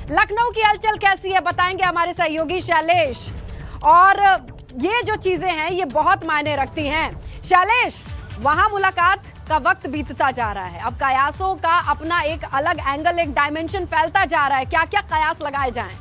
लखनऊ की हलचल कैसी है बताएंगे हमारे सहयोगी शैलेश। और ये जो चीजें हैं ये बहुत मायने रखती हैं। शैलेश, वहां मुलाकात का वक्त बीतता जा रहा है, अब कयासों का अपना एक अलग एंगल, एक डायमेंशन फैलता जा रहा है, क्या क्या कयास लगाए जाएं?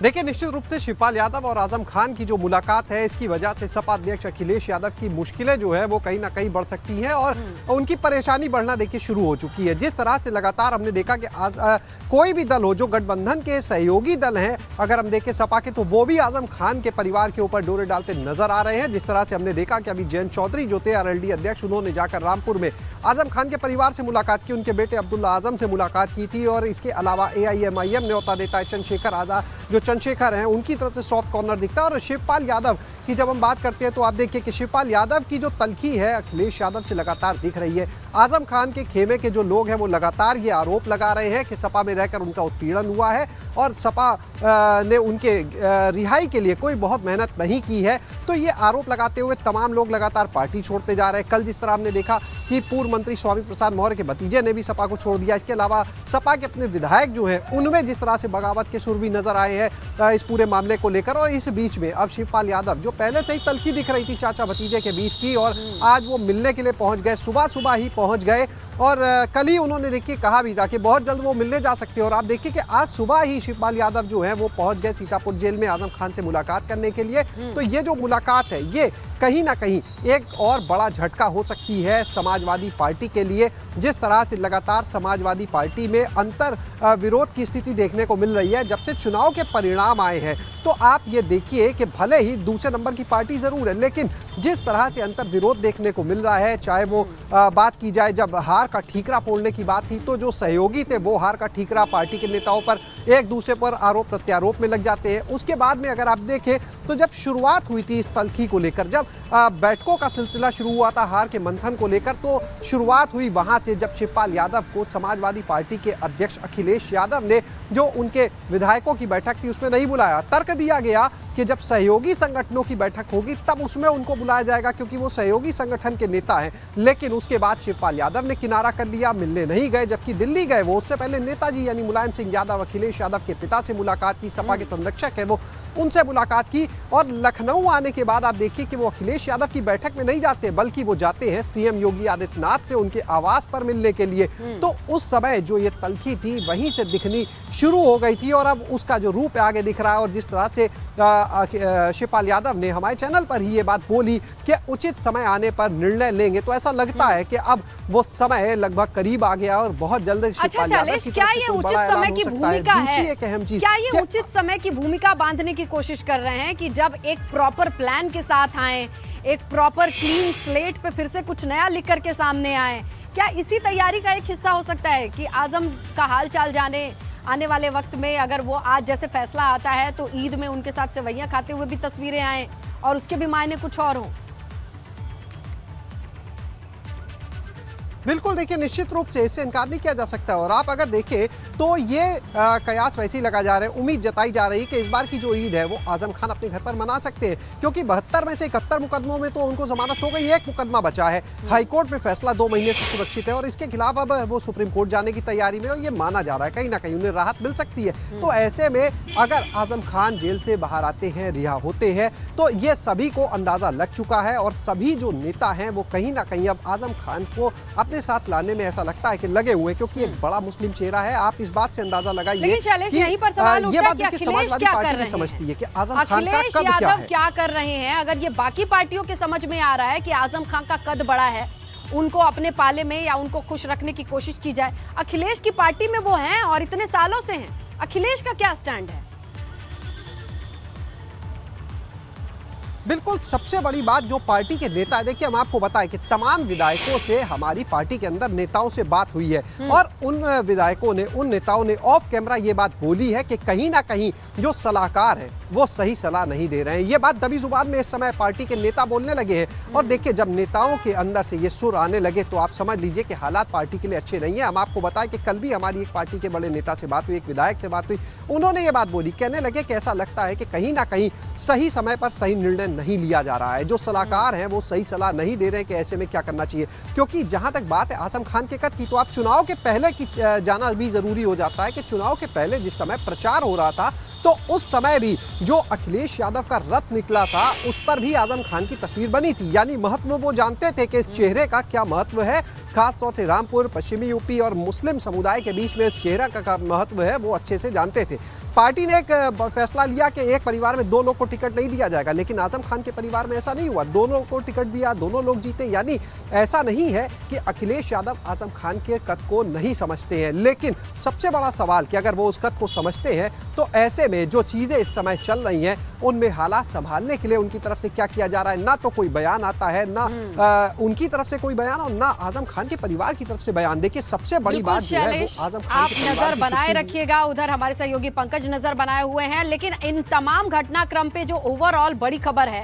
देखिए, निश्चित रूप से शिवपाल यादव और आजम खान की जो मुलाकात है, इसकी वजह से सपा अध्यक्ष अखिलेश यादव की मुश्किलें जो है वो कहीं ना कहीं बढ़ सकती हैं और उनकी परेशानी बढ़ना देखिए शुरू हो चुकी है। जिस तरह से लगातार हमने देखा कि कोई भी दल हो जो गठबंधन के सहयोगी दल हैं, अगर हम देखें सपा के, तो वो भी आजम खान के परिवार के ऊपर डोरे डालते नजर आ रहे हैं। जिस तरह से हमने देखा कि अभी जयंत चौधरी जो थे आरएलडी अध्यक्ष, उन्होंने जाकर रामपुर में आजम खान के परिवार से मुलाकात की, उनके बेटे अब्दुल्ला आजम से मुलाकात की थी। और इसके अलावा AIMIM न्योता देता है चंद्रशेखर आजाद, जो चंद्रशेखर हैं, उनकी तरफ से सॉफ्ट कॉर्नर दिखता है। और शिवपाल यादव की जब हम बात करते हैं तो आप देखिए कि शिवपाल यादव की जो तलखी है अखिलेश यादव से लगातार दिख रही है। आजम खान के खेमे के जो लोग हैं वो लगातार ये आरोप लगा रहे हैं कि सपा में रहकर उनका उत्पीड़न हुआ है और सपा ने उनके रिहाई के लिए कोई बहुत मेहनत नहीं की है। तो ये आरोप लगाते हुए तमाम लोग लगातार पार्टी छोड़ते जा रहे हैं। कल जिस तरह हमने देखा कि पूर्व मंत्री स्वामी प्रसाद मौर्य के भतीजे ने भी सपा को छोड़ दिया। इसके अलावा सपा के अपने विधायक जो हैं उनमें जिस तरह से बगावत के सुर भी नजर आए हैं इस पूरे मामले को लेकर। और इस बीच में अब शिवपाल यादव, जो पहले से ही तलखी दिख रही थी चाचा भतीजे के बीच की, और आज वो मिलने के लिए पहुंच गए, सुबह ही पहुंच गए। और कल ही उन्होंने देखिए कहा भी था कि बहुत जल्द वो मिलने जा सकते हैं। और आप देखिए कि आज सुबह ही शिवपाल यादव जो है वो पहुंच गए सीतापुर जेल में आजम खान से मुलाकात करने के लिए। तो ये जो मुलाकात है ये कहीं ना कहीं एक और बड़ा झटका हो सकती है समाजवादी पार्टी के लिए। जिस तरह से लगातार समाजवादी पार्टी में अंतर विरोध की स्थिति देखने को मिल रही है जब से चुनाव के परिणाम आए हैं, तो आप ये देखिए कि भले ही दूसरे नंबर की पार्टी जरूर है, लेकिन जिस तरह से अंतर विरोध देखने को मिल रहा है, चाहे वो बात की जाए जब हार का ठीकरा फोड़ने की बात थी, तो जो सहयोगी थे वो हार का ठीकरा पार्टी के नेताओं पर एक दूसरे पर आरोप प्रत्यारोप में लग जाते हैं। उसके बाद में अगर आप देखें तो जब शुरुआत हुई थी इस तलखी को लेकर, जब बैठकों का सिलसिला शुरू हुआ था हार के मंथन को लेकर, तो शुरुआत हुई वहां से जब शिवपाल यादव को समाजवादी पार्टी के अध्यक्ष अखिलेश यादव ने जो उनके विधायकों की बैठक थी उसमें नहीं बुलाया। तर्क दिया गया कि जब सहयोगी संगठनों की बैठक होगी तब उसमें उनको बुलाया जाएगा क्योंकि वो सहयोगी संगठन के नेता हैं। लेकिन उसके बाद शिवपाल यादव ने किनारा कर लिया, मिलने नहीं गए। जबकि दिल्ली गए वो, उससे पहले नेताजी यानी मुलायम सिंह यादव, अखिलेश यादव के पिता से मुलाकात की, सपा के संरक्षक है वो, उनसे मुलाकात की। और लखनऊ आने के बाद आप देखिए कि वो अखिलेश यादव की बैठक में नहीं जाते बल्कि वो जाते हैं सीएम योगी आदित्यनाथ से उनके आवास पर मिलने के लिए। तो उस समय जो ये तलखी थी वहीं से दिखनी शुरू हो गई थी और अब उसका जो रूप आगे दिख रहा है। और जिस तरह से शिवपाल यादव ने हमारे चैनल पर ही ये बात बोली कि उचित समय आने पर निर्णय लेंगे, तो ऐसा लगता है कि अब वो समय लगभग करीब आ गया और बहुत जल्द शिवपाल यादव की क्या ये उचित समय की भूमिका है? एक अहम चीज, क्या ये उचित समय की भूमिका बांधने की कोशिश कर रहे हैं कि जब एक प्रॉपर प्लान के साथ आए, एक प्रॉपर क्लीन स्लेट पे फिर से कुछ नया लिख करके सामने आए? क्या इसी तैयारी का एक हिस्सा हो सकता है कि आजम का हाल चाल जाने आने वाले वक्त में, अगर वो आज जैसे फैसला आता है तो ईद में उनके साथ सेवैयां खाते हुए भी तस्वीरें आए और उसके भी मायने कुछ और हों? बिल्कुल, देखिए निश्चित रूप से इससे इनकार नहीं किया जा सकता। और आप अगर देखें तो ये कयास वैसे ही लगा जा रहा है, उम्मीद जताई जा रही है कि इस बार की जो ईद है वो आजम खान अपने घर पर मना सकते हैं क्योंकि 72 में से 71 मुकदमों में तो उनको जमानत हो गई, एक मुकदमा बचा है। हाईकोर्ट में फैसला 2 महीने से सुरक्षित है और इसके खिलाफ अब वो सुप्रीम कोर्ट जाने की तैयारी में, और ये माना जा रहा है कहीं ना कहीं उन्हें राहत मिल सकती है। तो ऐसे में अगर आजम खान जेल से बाहर आते हैं, रिहा होते हैं, तो ये सभी को अंदाजा लग चुका है और सभी जो नेता हैं वो कहीं ना कहीं अब आजम खान को अपने साथ लाने में ऐसा लगता है कि लगे हुए, क्योंकि एक बड़ा मुस्लिम चेहरा है। आप इस बात से अंदाजा लगाइए कि यहीं पर सवाल उठता है कि समाजवादी पार्टी भी समझती है कि आजम खान का कद क्या कर रहे हैं। अगर ये बाकी पार्टियों के समझ में आ रहा है कि आजम खान का कद बड़ा है, उनको अपने पाले में या उनको खुश रखने की कोशिश की जाए, अखिलेश की पार्टी में वो हैं और इतने सालों से हैं, अखिलेश का क्या स्टैंड है? बिल्कुल, सबसे बड़ी बात जो पार्टी के नेता है, देखिए हम आपको बताएं कि तमाम विधायकों से हमारी पार्टी के अंदर नेताओं से बात हुई है और उन विधायकों ने, उन नेताओं ने ऑफ कैमरा ये बात बोली है कि कहीं ना कहीं जो सलाहकार है वो सही सलाह नहीं दे रहे हैं। ये बात दबी जुबान में इस समय पार्टी के नेता बोलने लगे हैं। और देखिए जब नेताओं के अंदर से ये सुर आने लगे तो आप समझ लीजिए कि हालात पार्टी के लिए अच्छे नहीं है। हम आपको बताएं कि कल भी हमारी एक पार्टी के बड़े नेता से बात हुई, एक विधायक से बात हुई, उन्होंने ये बात बोली, कहने लगे कि ऐसा लगता है कि कहीं ना कहीं सही समय पर सही निर्णय नहीं लिया जा रहा है। जो सलाहकार हैं वो सही सलाह नहीं दे रहे हैं कि ऐसे में क्या करना चाहिए, क्योंकि जहां तक बात है आजम खान के कद की, तो आप चुनाव के पहले की जाना भी जरूरी हो जाता है कि चुनाव के पहले जिस समय प्रचार हो रहा था तो उस समय भी जो अखिलेश यादव का रथ निकला था उस पर भी आजम खान की तस्वीर बनी थी। यानी महत्व वो जानते थे कि इस चेहरे का क्या महत्व है, खास तौर से रामपुर, पश्चिमी यूपी और मुस्लिम समुदाय के बीच में इस चेहरा का महत्व है वो अच्छे से जानते थे। पार्टी ने एक फैसला लिया कि एक परिवार में दो लोग को टिकट नहीं दिया जाएगा, लेकिन आजम खान के परिवार में ऐसा नहीं हुआ, दोनों को टिकट दिया, दोनों लोग जीते। यानी ऐसा नहीं है कि अखिलेश यादव आजम खान के कद को नहीं समझते हैं, लेकिन सबसे बड़ा सवाल कि अगर वो उस कद को समझते हैं तो ऐसे में जो चीजें इस समय चल रही हैं उनमें हालात संभालने के लिए उनकी तरफ से क्या किया जा रहा है, ना तो कोई बयान आता है, ना उनकी तरफ से कोई बयान और ना आजम खान के परिवार की तरफ से बयान। देखिए सबसे बड़ी बात जो है वो आजम खान आप नजर बनाए रखिएगा, उधर हमारे सहयोगी पंकज नजर बनाए हुए हैं, लेकिन इन तमाम घटनाक्रम पे जो ओवरऑल बड़ी खबर है